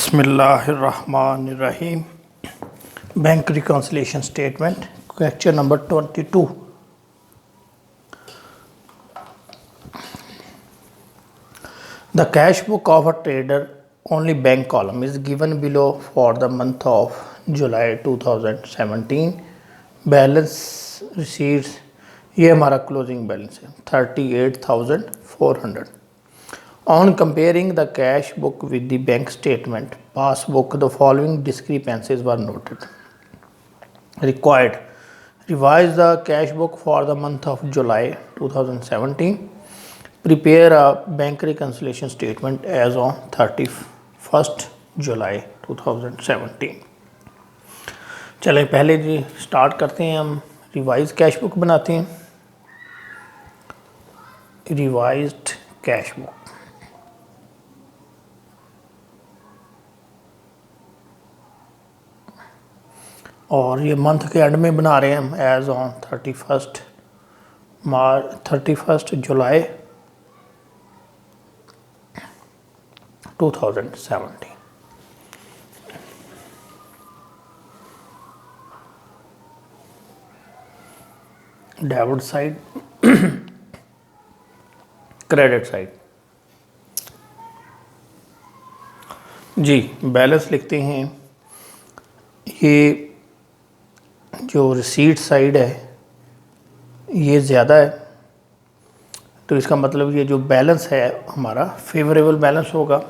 बिस्मिल्लाहिर्रहमानिर्रहीम। Bank reconciliation statement question number 22। The cash book of a trader only bank column is given below for the month of July 2017. Balance receipts, ये हमारा closing balance है 38,400। On comparing the cash book with the bank statement passbook, the following discrepancies were noted. Required: revise the cash book for the month of July 2017. Prepare a bank reconciliation statement as on 31st July 2017. चले पहले जी start करते हैं। हम revise cash book बनाते हैं। Revised cash book, और ये month के एंड में बना रहे हैं हम as on 31st July 2017। Debit side, credit side. जी बैलेंस लिखते हैं। ये जो रिसीट साइड है ये ज़्यादा है, तो इसका मतलब ये जो बैलेंस है हमारा फेवरेबल बैलेंस होगा,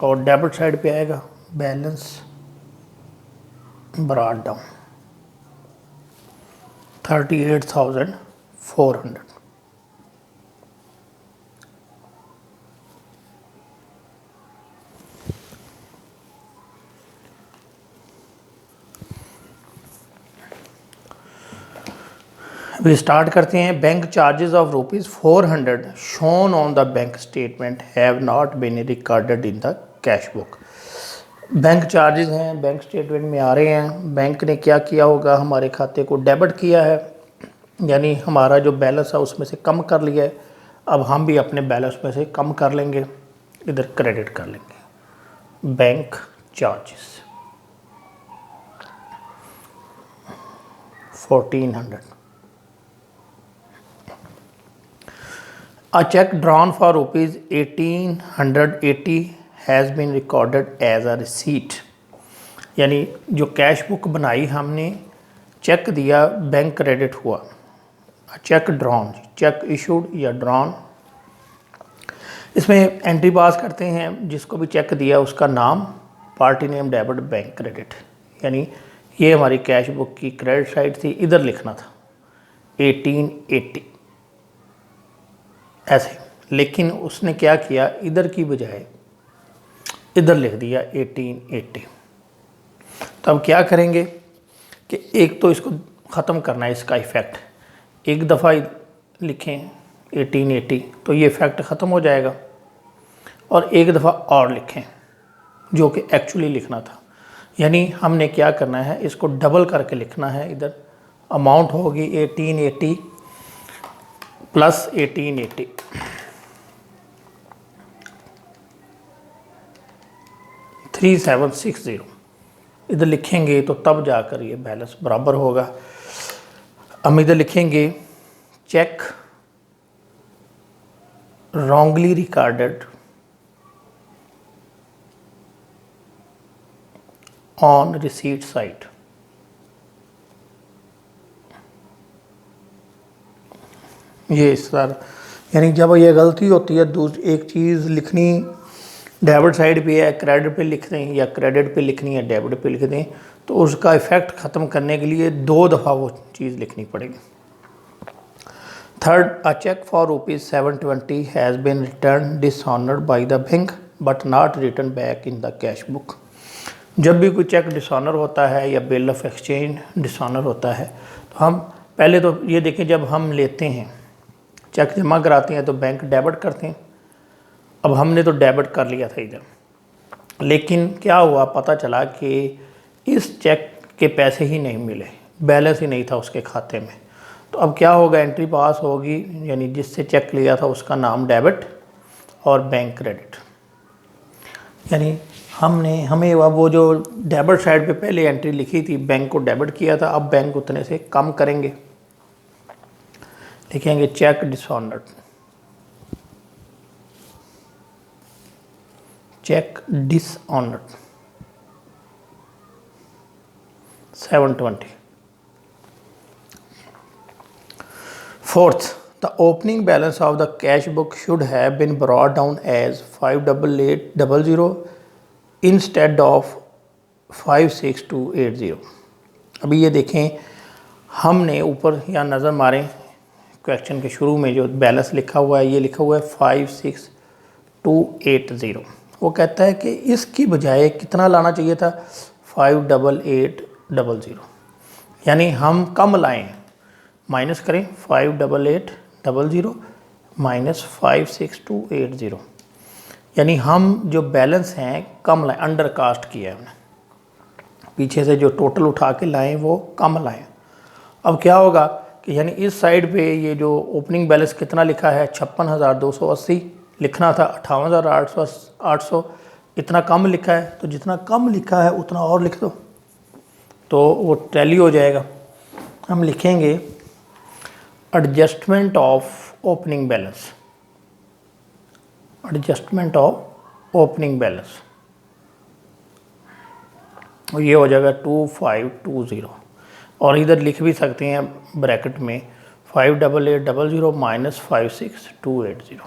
और डेबिट साइड पे आएगा बैलेंस ब्रॉट डाउन 38,400। अभी स्टार्ट करते हैं। Bank charges of ₹400 shown on the bank statement have not been recorded in the cash book. Bank charges हैं, बैंक स्टेटमेंट में आ रहे हैं। बैंक ने क्या किया होगा, हमारे खाते को डेबिट किया है, यानी हमारा जो बैलेंस है उसमें से कम कर लिया है। अब हम भी अपने बैलेंस में से कम कर लेंगे, इधर क्रेडिट कर लेंगे। Bank charges 1400। A check drawn for ₹1,880 has been recorded as a receipt। यानी जो कैश बुक बनाई हमने, चेक दिया, बैंक क्रेडिट हुआ। चेक ड्रॉन, चेक इशूड या ड्रॉन, इसमें एंट्री पास करते हैं। जिसको भी चेक दिया उसका नाम, party name, debit, bank credit. यानी ये हमारी कैश बुक की क्रेडिट साइड थी, इधर लिखना था 1880 ऐसे, लेकिन उसने क्या किया, इधर की बजाय इधर लिख दिया 1880। तो अब क्या करेंगे कि एक तो इसको ख़त्म करना है, इसका इफ़ेक्ट एक दफ़ा लिखें 1880 तो ये इफ़ेक्ट ख़त्म हो जाएगा, और एक दफ़ा और लिखें जो कि एक्चुअली लिखना था। यानी हमने क्या करना है, इसको डबल करके लिखना है। इधर अमाउंट होगी 1880 प्लस 1880, $3760 इधर लिखेंगे तो तब जाकर ये बैलेंस बराबर होगा। हम इधर लिखेंगे cheque wrongly recorded on receipt side. ये इस तरह, यानी जब ये गलती होती है, दूसरी एक चीज़ लिखनी डेबिट साइड पे है, क्रेडिट पे लिख दें, या क्रेडिट पे लिखनी है डेबिट पे लिख दें, तो उसका इफ़ेक्ट ख़त्म करने के लिए 2 दफ़ा वो चीज़ लिखनी पड़ेगी। Third, a cheque for ₹720 has been return dishonoured by the bank but not return back in the cash book. जब भी कोई चेक डिसऑनर होता है या बिल ऑफ एक्सचेंज डिसऑनर होता है, तो हम पहले तो ये देखें, जब हम लेते हैं चेक जमा कराते हैं तो बैंक डेबिट करते हैं। अब हमने तो डेबिट कर लिया था इधर, लेकिन क्या हुआ, पता चला कि इस चेक के पैसे ही नहीं मिले, बैलेंस ही नहीं था उसके खाते में। तो अब क्या होगा, एंट्री पास होगी, यानी जिससे चेक लिया था उसका नाम डेबिट और बैंक क्रेडिट। यानी हमें अब वो जो डेबिट साइड पे पहले एंट्री लिखी थी, बैंक को डेबिट किया था, अब बैंक उतने से कम करेंगे। लिखेंगे cheque dishonoured, cheque dishonoured 720। Fourth, the opening balance of the cash book should have been brought down as 58800 instead of 56280। अभी ये देखें, हमने ऊपर यहाँ नज़र मारें, क्वेश्चन के शुरू में जो बैलेंस लिखा हुआ है ये लिखा हुआ है 56280। वो कहता है कि इसकी बजाय कितना लाना चाहिए था, 58800, यानी हम कम लाएं, माइनस करें 58800 माइनस 56280, यानी हम जो बैलेंस हैं कम लाएं, अंडर कास्ट किया है हमने, पीछे से जो टोटल उठा के लाएं वो कम लाएं। अब क्या होगा कि यानी इस साइड पे ये जो ओपनिंग बैलेंस कितना लिखा है 56,280, लिखना था 58,800, इतना कम लिखा है, तो जितना कम लिखा है उतना और लिख दो तो वो टैली हो जाएगा। हम लिखेंगे adjustment of opening balance, adjustment of opening balance, और ये हो जाएगा 2520। और इधर लिख भी सकते हैं ब्रैकेट में 58800 माइनस 56280।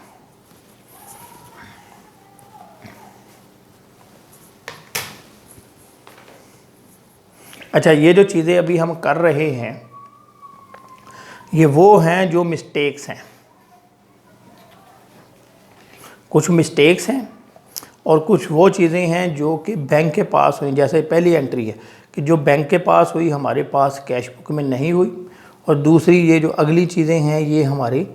अच्छा, ये जो चीज़ें अभी हम कर रहे हैं ये वो हैं जो मिस्टेक्स हैं, कुछ मिस्टेक्स हैं और कुछ वो चीज़ें हैं जो कि बैंक के पास हुई। जैसे पहली एंट्री है कि जो बैंक के पास हुई हमारे पास कैश बुक में नहीं हुई, और दूसरी ये जो अगली चीज़ें हैं ये हमारी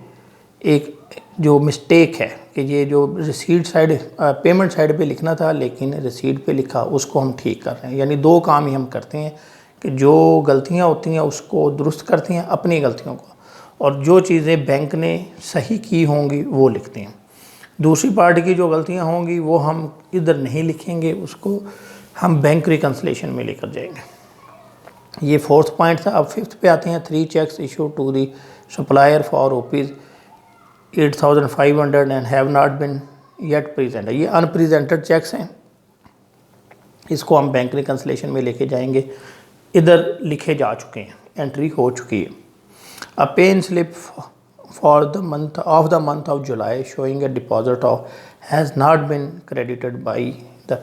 एक जो मिस्टेक है कि ये जो रिसीट साइड पेमेंट साइड पे लिखना था लेकिन रिसीट पे लिखा, उसको हम ठीक कर रहे हैं। यानी दो काम ही हम करते हैं कि जो गलतियां होती हैं उसको दुरुस्त करते हैं अपनी गलतियों को, और जो चीज़ें बैंक ने सही की होंगी वो लिखते हैं। दूसरी पार्टी की जो गलतियां होंगी वो हम इधर नहीं लिखेंगे, उसको हम बैंक रिकन्सलेशन में लेकर जाएंगे। ये फोर्थ पॉइंट था। अब फिफ्थ पे आते हैं, 3 cheques issue to the supplier for ₹8,500 and have not been yet present. ये अनप्रेजेंटेड चेक्स हैं, इसको हम बैंक रिकन्सलेशन में लेके जाएंगे। इधर लिखे जा चुके हैं, एंट्री हो चुकी है। A pen slip for the month of July showing a deposit of has not been credited by the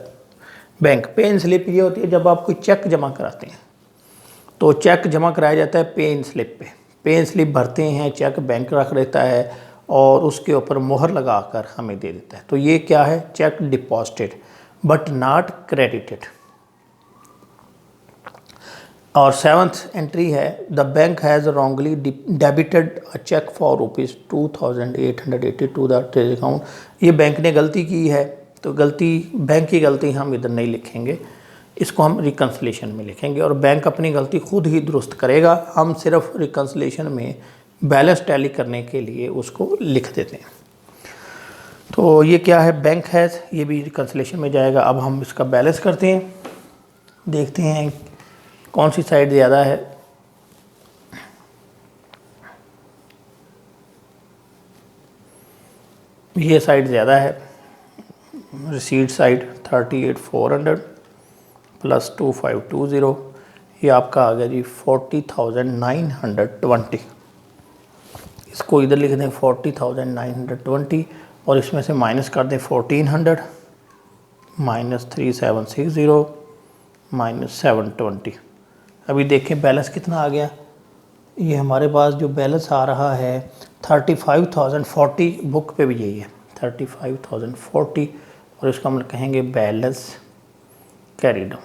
bank. Pen slip ये होती है जब आप कोई चेक जमा कराते हैं, तो चेक जमा कराया जाता है पेन स्लिप पे, पेन स्लिप भरते हैं, चेक बैंक रख देता है और उसके ऊपर मोहर लगाकर हमें दे देता है। तो ये क्या है, cheque deposited but not credited. और सेवन्थ एंट्री है, the bank has wrongly debited a cheque for ₹2,880 to the treasury account. ये बैंक ने गलती की है, तो गलती बैंक की गलती हम इधर नहीं लिखेंगे, इसको हम रिकन्सलेशन में लिखेंगे और बैंक अपनी गलती खुद ही दुरुस्त करेगा। हम सिर्फ रिकन्सलेशन में बैलेंस टैली करने के लिए उसको लिख देते हैं। तो ये क्या है, बैंक हैज़, ये भी रिकन्सलेशन में जाएगा। अब हम इसका बैलेंस करते हैं, देखते हैं कौन सी साइड ज़्यादा है। ये साइड ज़्यादा है, रिसीट साइड 38,400 प्लस 2520, ये आपका आ गया जी 40,920। इसको इधर लिख दें 40,920 और इसमें से माइनस कर दें 1,400 माइनस 3,760 माइनस 720। अभी देखें बैलेंस कितना आ गया। ये हमारे पास जो बैलेंस आ रहा है 35,040, बुक पे भी यही है 35,040, और इसको हम कहेंगे बैलेंस कैरीड ऑन।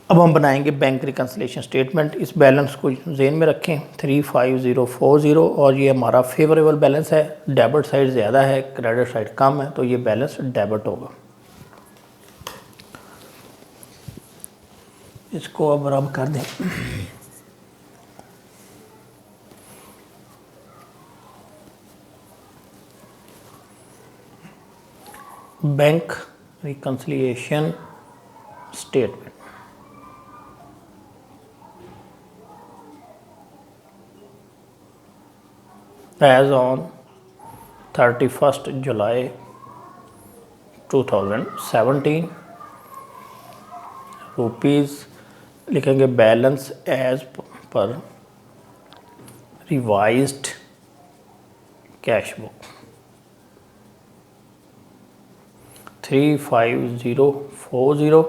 अब हम बनाएंगे बैंक रिकन्सलेशन स्टेटमेंट। इस बैलेंस को जेन में रखें 35040, और ये हमारा फेवरेबल बैलेंस है, डेबिट साइड ज़्यादा है क्रेडिट साइड कम है, तो ये बैलेंस डेबिट होगा। इसको अब रब कर दें। Bank reconciliation statement. As on 31st July 2017, rupees लिखेंगे बैलेंस एज पर रिवाइज्ड कैश बुक 35040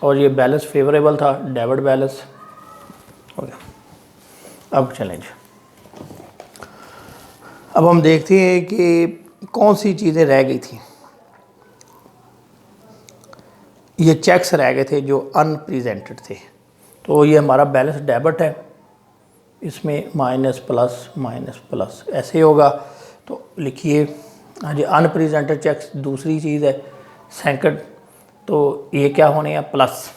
और ये बैलेंस फेवरेबल था, डेबिट बैलेंस हो गया। अब चलें जी, अब हम देखते हैं कि कौन सी चीज़ें रह गई थी। ये चेक्स रह गए थे जो अनप्रेजेंटेड थे, तो ये हमारा बैलेंस डेबिट है, इसमें माइनस प्लस ऐसे होगा। तो लिखिए हाँ जी, अनप्रेजेंटेड चेक्स दूसरी चीज़ है सेकंड, तो ये क्या होने हैं plus.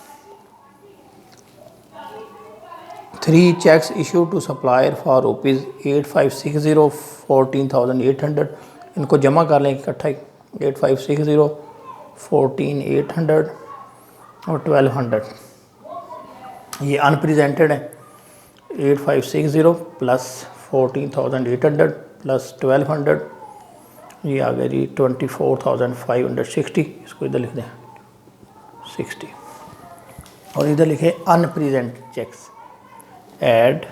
3 cheques issue to supplier for rupees 8560 14,800, इनको जमा कर लें इकट्ठा ही 8560 14,800 और 1200, ये अनप्रेजेंटेड है। 8560 प्लस 14,800 प्लस 1200, ये आ गया जी 24,560, इसको इधर लिख दें 60 और इधर लिखे unpresented cheques, add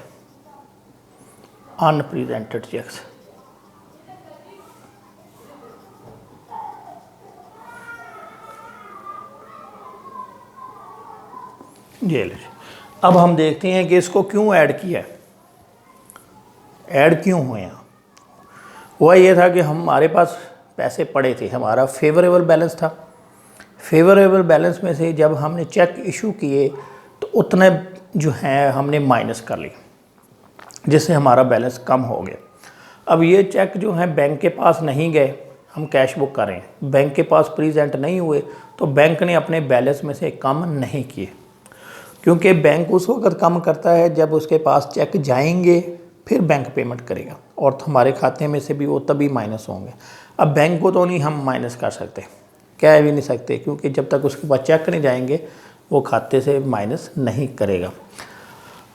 unpresented cheques. ये लीजिए, अब हम देखते हैं कि इसको क्यों ऐड किया है, ऐड क्यों हुए हैं। हुआ ये था कि हमारे पास पैसे पड़े थे, हमारा फेवरेबल बैलेंस था। फेवरेबल बैलेंस में से जब हमने चेक इशू किए तो उतने जो हैं हमने माइनस कर लिए, जिससे हमारा बैलेंस कम हो गया। अब ये चेक जो हैं बैंक के पास नहीं गए, हम कैश बुक कर रहे हैं, बैंक के पास प्रेजेंट नहीं हुए, तो बैंक ने अपने बैलेंस में से कम नहीं किए, क्योंकि बैंक उस वक्त कम करता है जब उसके पास चेक जाएंगे फिर बैंक पेमेंट करेगा, और हमारे खाते में से भी वो तभी माइनस होंगे। अब बैंक को तो नहीं हम माइनस कर सकते, कह भी नहीं सकते, क्योंकि जब तक उसके पास चेक नहीं जाएंगे वो खाते से माइनस नहीं करेगा।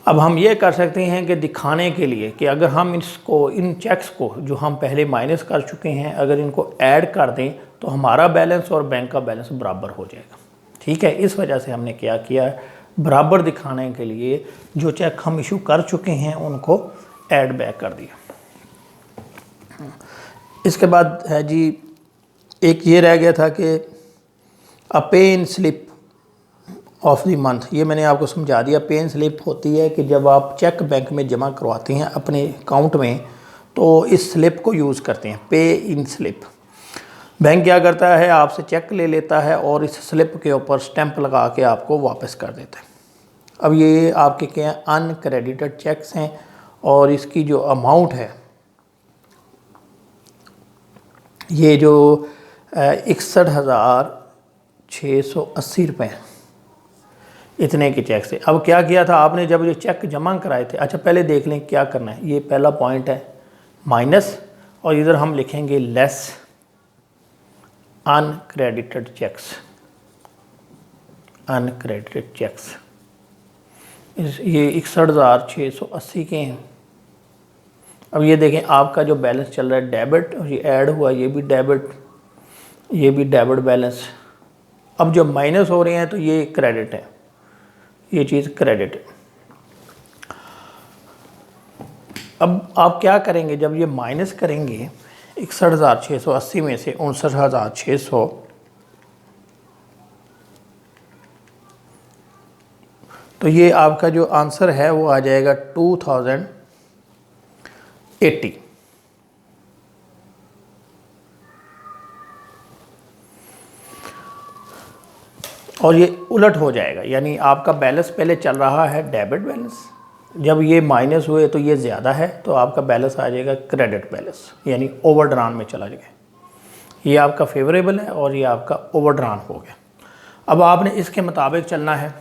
अब हम ये कर सकते हैं कि दिखाने के लिए कि अगर हम इसको, इन चेक्स को जो हम पहले माइनस कर चुके हैं, अगर इनको ऐड कर दें तो हमारा बैलेंस और बैंक का बैलेंस बराबर हो जाएगा। ठीक है, इस वजह से हमने क्या किया, बराबर दिखाने के लिए जो चेक हम इशू कर चुके हैं उनको ऐड बैक कर दिया। इसके बाद है जी, एक ये रह गया था कि अ पे इन स्लिप ऑफ द मंथ, ये मैंने आपको समझा दिया। पे इन स्लिप होती है कि जब आप चेक बैंक में जमा करवाते हैं अपने अकाउंट में, तो इस स्लिप को यूज़ करते हैं, पे इन स्लिप। बैंक क्या करता है, आपसे चेक ले लेता है और इस स्लिप के ऊपर स्टैंप लगा के आपको वापस कर देता है। अब ये आपके क्या अनक्रेडिटेड चेक्स हैं, और इसकी जो अमाउंट है ये जो 61,680 रुपये इतने के चेक से। अब क्या किया था आपने जब ये चेक जमा कराए थे, अच्छा पहले देख लें क्या करना है। ये पहला पॉइंट है माइनस, और इधर हम लिखेंगे less uncredited cheques, uncredited cheques. ये 61,680 के हैं। अब ये देखें आपका जो बैलेंस चल रहा है डेबिट, और ये ऐड हुआ, ये भी डेबिट, ये भी डेबिट बैलेंस। अब जो माइनस हो रहे हैं तो ये क्रेडिट है, ये चीज़ क्रेडिट है। अब आप क्या करेंगे, जब ये माइनस करेंगे 61,680 में से 59,600, तो ये आपका जो आंसर है वो आ जाएगा 2080। और ये उलट हो जाएगा, यानी आपका बैलेंस पहले चल रहा है डेबिट बैलेंस, जब ये माइनस हुए तो ये ज़्यादा है, तो आपका बैलेंस आ जाएगा क्रेडिट बैलेंस, यानी ओवरड्रान में चला जाएगा। ये आपका फेवरेबल है और ये आपका ओवरड्रान हो गया। अब आपने इसके मुताबिक चलना है।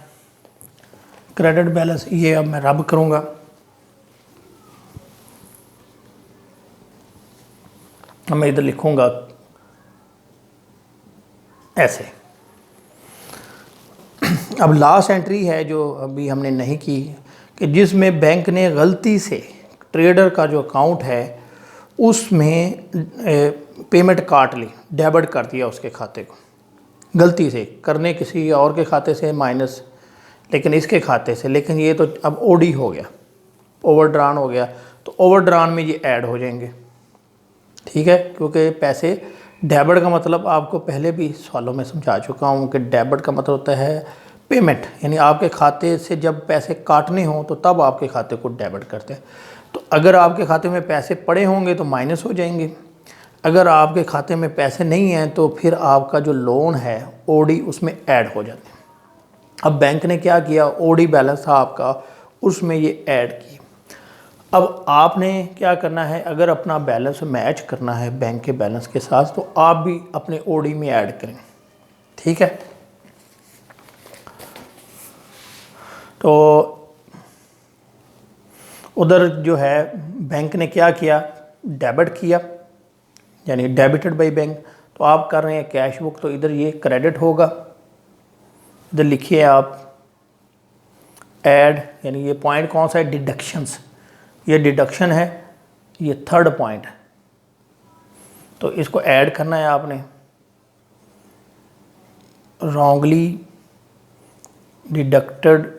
क्रेडिट बैलेंस ये अब मैं रब करूँगा, मैं इधर लिखूँगा ऐसे, अब लास्ट एंट्री है जो अभी हमने नहीं की, कि जिसमें बैंक ने गलती से ट्रेडर का जो अकाउंट है उसमें पेमेंट काट ली, डेबिट कर दिया उसके खाते को, गलती से करने किसी और के खाते से माइनस, लेकिन इसके खाते से, लेकिन ये तो अब ओडी हो गया, ओवरड्रान हो गया, तो ओवरड्रान में ये ऐड हो जाएंगे। ठीक है, क्योंकि पैसे डेबिट का मतलब आपको पहले भी सवालों में समझा चुका हूँ कि डेबिट का मतलब होता है पेमेंट, यानी आपके खाते से जब पैसे काटने हों तो तब आपके खाते को डेबिट करते हैं। तो अगर आपके खाते में पैसे पड़े होंगे तो माइनस हो जाएंगे, अगर आपके खाते में पैसे नहीं हैं तो फिर आपका जो लोन है ओडी उसमें ऐड हो जाते हैं। अब बैंक ने क्या किया, ओडी बैलेंस था आपका, उसमें ये ऐड की। अब आपने क्या करना है, अगर अपना बैलेंस मैच करना है बैंक के बैलेंस के साथ तो आप भी अपने ओडी में ऐड करें। ठीक है, तो उधर जो है बैंक ने क्या किया, डेबिट किया, यानी डेबिटेड बाय बैंक। तो आप कर रहे हैं कैश बुक, तो इधर ये क्रेडिट होगा, इधर लिखिए आप ऐड, यानी ये पॉइंट कौन सा है, डिडक्शंस, ये डिडक्शन है, ये थर्ड पॉइंट है, तो इसको ऐड करना है आपने। रॉन्गली डिडक्टेड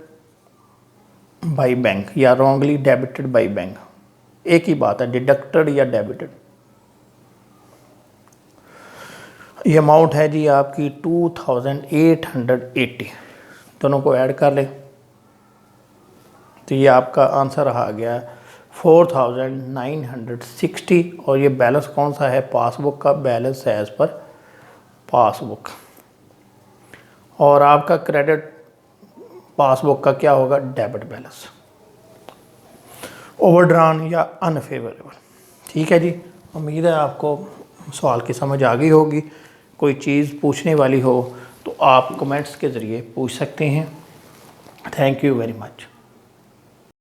बाय बैंक या रॉन्गली डेबिटेड बाय बैंक, एक ही बात है, डिडक्टेड या डेबिटेड। ये अमाउंट है जी आपकी 2880, दोनों को ऐड कर ले तो ये आपका आंसर आ गया 4960। और ये बैलेंस कौन सा है, पासबुक का बैलेंस है एज पर पासबुक। और आपका क्रेडिट पासबुक का क्या होगा, डेबिट बैलेंस, ओवरड्रान या अनफेवरेबल। ठीक है जी, उम्मीद है आपको सवाल की समझ आ गई होगी। कोई चीज़ पूछने वाली हो तो आप कमेंट्स के ज़रिए पूछ सकते हैं। Thank you very much.